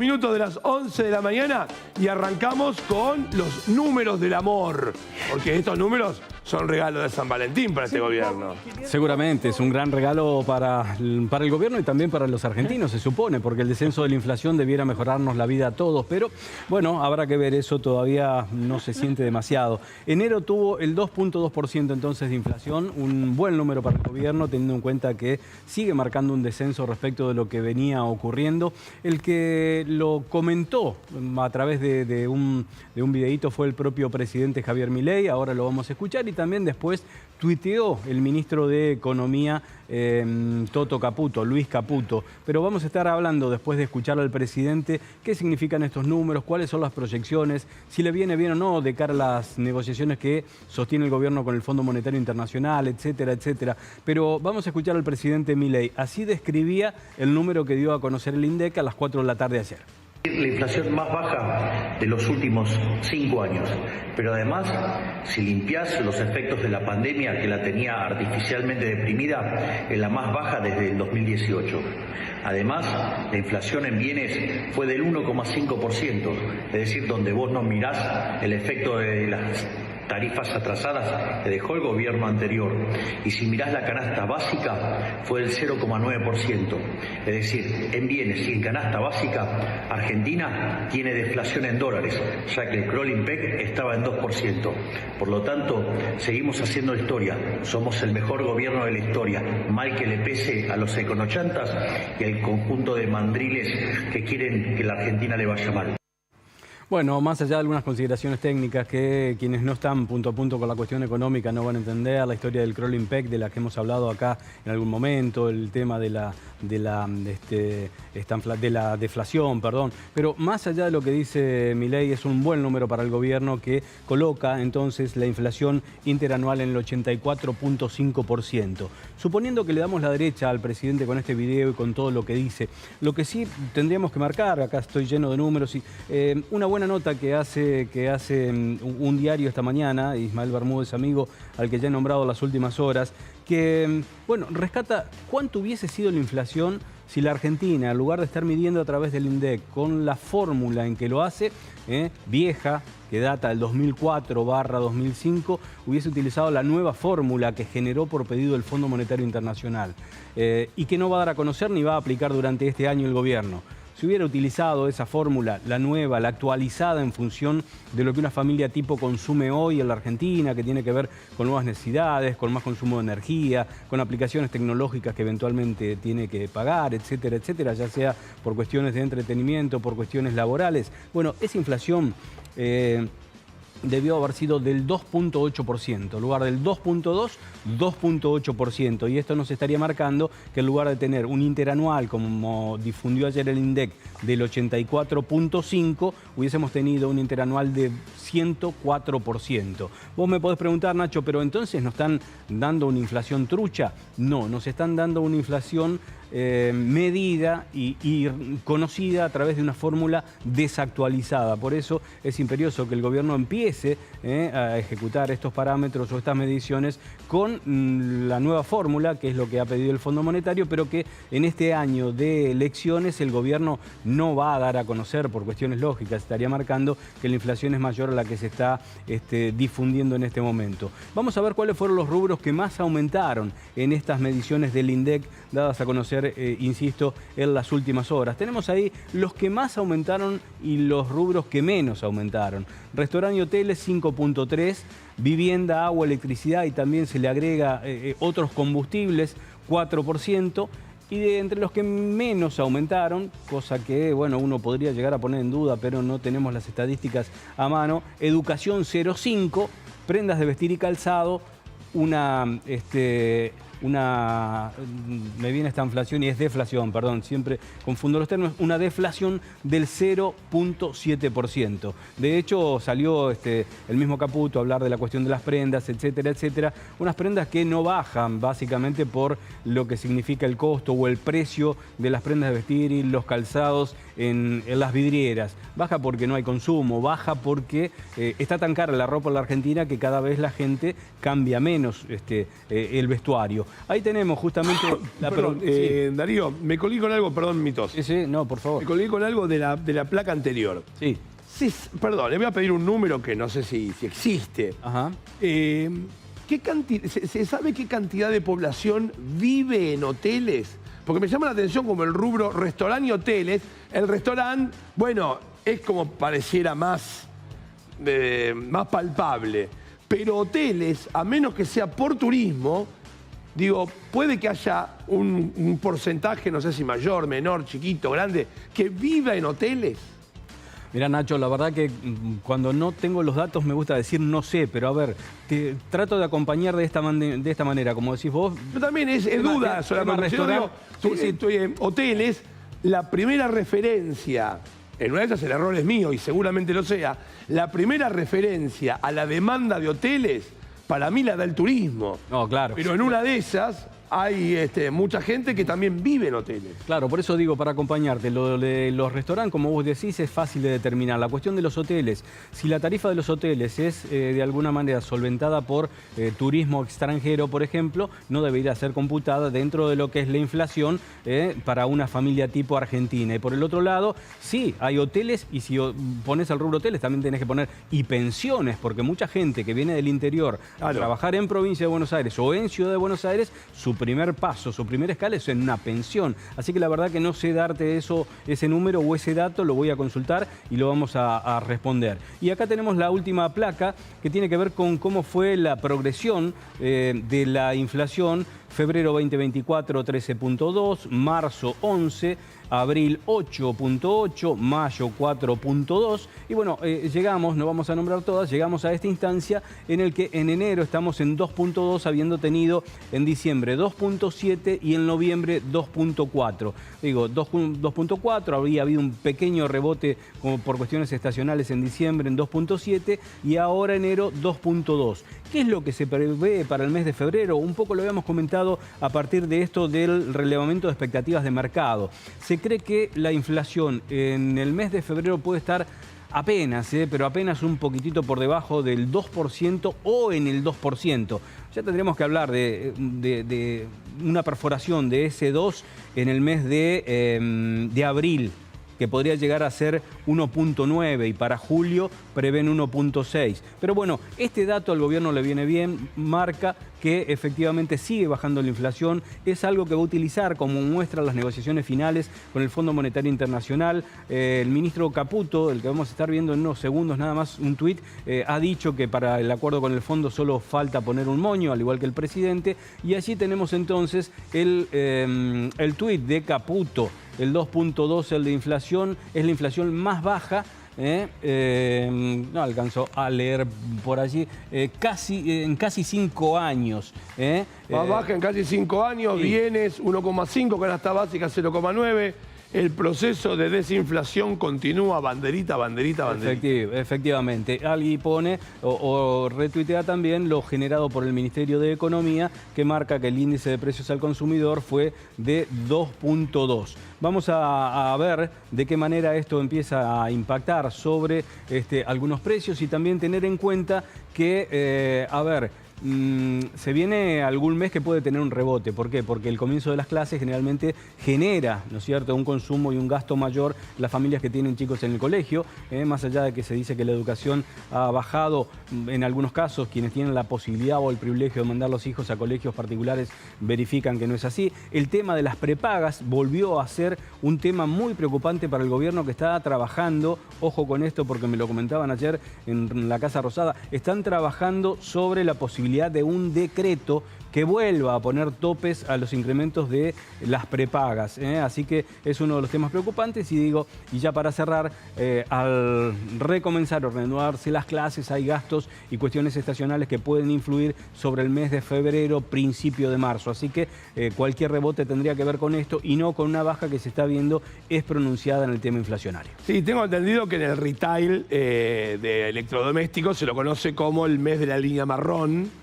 Minutos de las 11 de la mañana y arrancamos con los números del amor, porque estos números son regalos de San Valentín para este gobierno. Seguramente es un gran regalo para el gobierno y también para los argentinos, se supone, porque el descenso de la inflación debiera mejorarnos la vida a todos, pero bueno, habrá que ver, eso todavía no se siente demasiado. Enero tuvo el 2.2% entonces de inflación, un buen número para el gobierno, teniendo en cuenta que sigue marcando un descenso respecto de lo que venía ocurriendo. El que lo comentó a través de un videíto fue el propio presidente Javier Milei, ahora lo vamos a escuchar, y también después tuiteó el ministro de Economía Luis Caputo. Pero vamos a estar hablando, después de escuchar al presidente, qué significan estos números, cuáles son las proyecciones, si le viene bien o no de cara a las negociaciones que sostiene el gobierno con el Fondo Monetario Internacional, etcétera, etcétera. Pero vamos a escuchar al presidente Milei. Así describía el número que dio a conocer el INDEC a las 4 de la tarde ayer. La inflación más baja de los últimos 5 años, pero además, si limpiás los efectos de la pandemia que la tenía artificialmente deprimida, es la más baja desde el 2018. Además, la inflación en bienes fue del 1,5%, es decir, donde vos no mirás el efecto de las tarifas atrasadas que dejó el gobierno anterior. Y si mirás la canasta básica, fue del 0,9%. Es decir, en bienes y en canasta básica, Argentina tiene deflación en dólares, ya que el crawling peg estaba en 2%. Por lo tanto, seguimos haciendo historia. Somos el mejor gobierno de la historia, mal que le pese a los econochantas y al conjunto de mandriles que quieren que la Argentina le vaya mal. Bueno, más allá de algunas consideraciones técnicas que quienes no están punto a punto con la cuestión económica no van a entender, la historia del crawling peg de la que hemos hablado acá en algún momento, el tema de la deflación, perdón. Pero más allá de lo que dice Milei, es un buen número para el gobierno que coloca entonces la inflación interanual en el 84.5%. Suponiendo que le damos la derecha al presidente con este video y con todo lo que dice, lo que sí tendríamos que marcar, acá estoy lleno de números, y una buena nota que hace un diario esta mañana, Ismael Bermúdez, amigo al que ya he nombrado las últimas horas, que bueno, rescata cuánto hubiese sido la inflación si la Argentina, en lugar de estar midiendo a través del INDEC con la fórmula en que lo hace, vieja, que data del 2004/2005, hubiese utilizado la nueva fórmula que generó por pedido del Fondo Monetario Internacional y que no va a dar a conocer ni va a aplicar durante este año el gobierno. Si hubiera utilizado esa fórmula, la nueva, la actualizada en función de lo que una familia tipo consume hoy en la Argentina, que tiene que ver con nuevas necesidades, con más consumo de energía, con aplicaciones tecnológicas que eventualmente tiene que pagar, etcétera, etcétera, ya sea por cuestiones de entretenimiento, por cuestiones laborales. Bueno, esa inflación debió haber sido del 2.8%, en lugar del 2.2%, 2.8%. Y esto nos estaría marcando que en lugar de tener un interanual, como difundió ayer el INDEC, del 84.5%, hubiésemos tenido un interanual de 104%. Vos me podés preguntar, Nacho, ¿pero entonces nos están dando una inflación trucha? No, nos están dando una inflación medida y conocida a través de una fórmula desactualizada. Por eso es imperioso que el gobierno empiece a ejecutar estos parámetros o estas mediciones con la nueva fórmula, que es lo que ha pedido el Fondo Monetario, pero que en este año de elecciones el gobierno no va a dar a conocer por cuestiones lógicas. Estaría marcando que la inflación es mayor a la que se está difundiendo en este momento. Vamos a ver cuáles fueron los rubros que más aumentaron en estas mediciones del INDEC dadas a conocer, insisto, en las últimas horas. Tenemos ahí los que más aumentaron y los rubros que menos aumentaron. Restaurante y hoteles 5.3%, vivienda, agua, electricidad y también se le agrega otros combustibles 4%. Y entre los que menos aumentaron, cosa que bueno, uno podría llegar a poner en duda, pero no tenemos las estadísticas a mano, educación 0,5%, prendas de vestir y calzado, me viene esta inflación y es deflación, perdón, siempre confundo los términos, una deflación del 0.7%. De hecho, salió el mismo Caputo a hablar de la cuestión de las prendas, etcétera, etcétera. Unas prendas que no bajan básicamente por lo que significa el costo o el precio de las prendas de vestir y los calzados en las vidrieras. Baja porque no hay consumo, baja porque está tan cara la ropa en la Argentina que cada vez la gente cambia menos el vestuario. Ahí tenemos justamente... Perdón, Darío, me colgué con algo, perdón, mi tos. Sí, no, por favor. Me colgué con algo de la placa anterior. Sí. Sí, perdón, le voy a pedir un número que no sé si existe. Ajá. ¿Se sabe qué cantidad de población vive en hoteles? Porque me llama la atención como el rubro restaurante y hoteles. El restaurante, bueno, es como pareciera más palpable. Pero hoteles, a menos que sea por turismo, digo, puede que haya un porcentaje, no sé si mayor, menor, chiquito, grande, que viva en hoteles. Mirá, Nacho, la verdad que cuando no tengo los datos me gusta decir no sé, pero a ver, trato de acompañar de esta manera, como decís vos. Pero también es duda solamente. Hoteles, la primera referencia, en una de esas el error es mío y seguramente lo sea, la primera referencia a la demanda de hoteles, para mí la da el turismo. No, claro. Pero en una de esas hay mucha gente que también vive en hoteles. Claro, por eso digo, para acompañarte, lo de los restaurantes, como vos decís, es fácil de determinar. La cuestión de los hoteles, si la tarifa de los hoteles es de alguna manera solventada por turismo extranjero, por ejemplo, no debería ser computada dentro de lo que es la inflación para una familia tipo argentina. Y por el otro lado, sí, hay hoteles y si pones al rubro hoteles también tenés que poner y pensiones, porque mucha gente que viene del interior a trabajar en provincia de Buenos Aires o en Ciudad de Buenos Aires, su primer paso, su primera escala es en una pensión. Así que la verdad que no sé darte ese número o ese dato, lo voy a consultar y lo vamos a responder. Y acá tenemos la última placa que tiene que ver con cómo fue la progresión de la inflación. Febrero 2024, 13.2, marzo 11, abril 8.8, mayo 4.2 y bueno, llegamos, no vamos a nombrar todas, llegamos a esta instancia en el que en enero estamos en 2.2 habiendo tenido en diciembre 2.7 y en noviembre 2.4. Digo, 2.4, habría habido un pequeño rebote como por cuestiones estacionales en diciembre en 2.7 y ahora enero 2.2. ¿Qué es lo que se prevé para el mes de febrero? Un poco lo habíamos comentado a partir de esto del relevamiento de expectativas de mercado. Se cree que la inflación en el mes de febrero puede estar apenas, pero apenas un poquitito por debajo del 2% o en el 2%. Ya tendríamos que hablar de una perforación de ese 2 en el mes de abril, que podría llegar a ser 1.9 y para julio prevén 1.6. Pero bueno, este dato al gobierno le viene bien, marca que efectivamente sigue bajando la inflación, es algo que va a utilizar como muestra las negociaciones finales con el Fondo Monetario Internacional. El ministro Caputo, el que vamos a estar viendo en unos segundos nada más, un tuit, ha dicho que para el acuerdo con el fondo solo falta poner un moño, al igual que el presidente, y allí tenemos entonces el tuit de Caputo. El 2.2, el de inflación, es la inflación más baja. No alcanzó a leer por allí, en casi 5 años. Más baja en casi 5 años, sí. Bienes 1,5, canasta básica 0,9. El proceso de desinflación continúa, banderita, banderita, banderita. Efectivamente. Alguien pone o retuitea también lo generado por el Ministerio de Economía, que marca que el índice de precios al consumidor fue de 2.2. Vamos a ver de qué manera esto empieza a impactar sobre algunos precios y también tener en cuenta que, se viene algún mes que puede tener un rebote. ¿Por qué? Porque el comienzo de las clases generalmente genera, ¿no es cierto?, un consumo y un gasto mayor las familias que tienen chicos en el colegio, más allá de que se dice que la educación ha bajado, en algunos casos quienes tienen la posibilidad o el privilegio de mandar los hijos a colegios particulares verifican que no es así. El tema de las prepagas volvió a ser un tema muy preocupante para el gobierno, que está trabajando, ojo con esto porque me lo comentaban ayer en la Casa Rosada, están trabajando sobre la posibilidad de un decreto que vuelva a poner topes a los incrementos de las prepagas. Así que es uno de los temas preocupantes y ya para cerrar, al recomenzar o reanudarse las clases hay gastos y cuestiones estacionales que pueden influir sobre el mes de febrero, principio de marzo. Así que cualquier rebote tendría que ver con esto y no con una baja que se está viendo es pronunciada en el tema inflacionario. Sí, tengo entendido que en el retail de electrodomésticos se lo conoce como el mes de la línea marrón.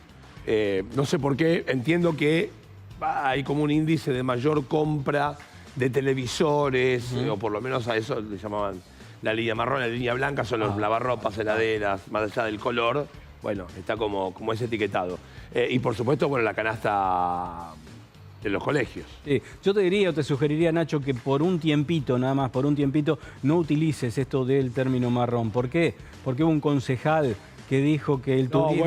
No sé por qué, entiendo que hay como un índice de mayor compra de televisores, o por lo menos a eso le llamaban la línea marrón, la línea blanca son los lavarropas, heladeras, más allá del color, bueno, está como ese etiquetado. Y por supuesto, bueno, la canasta de los colegios. Sí, yo te diría o te sugeriría, Nacho, que por un tiempito, nada más, por un tiempito, no utilices esto del término marrón. ¿Por qué? Porque hubo un concejal que dijo que el turismo...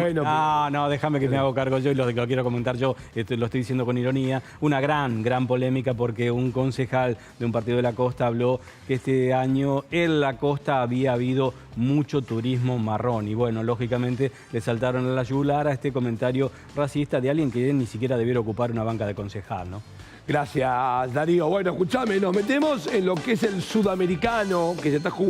No, déjame que me hago cargo yo y lo quiero comentar yo, lo estoy diciendo con ironía. Una gran polémica porque un concejal de un partido de la costa habló que este año en la costa había habido mucho turismo marrón. Y bueno, lógicamente le saltaron a la yugular a este comentario racista de alguien que ni siquiera debiera ocupar una banca de concejal, ¿no? Gracias, Darío. Bueno, escuchame, nos metemos en lo que es el sudamericano que se está jugando.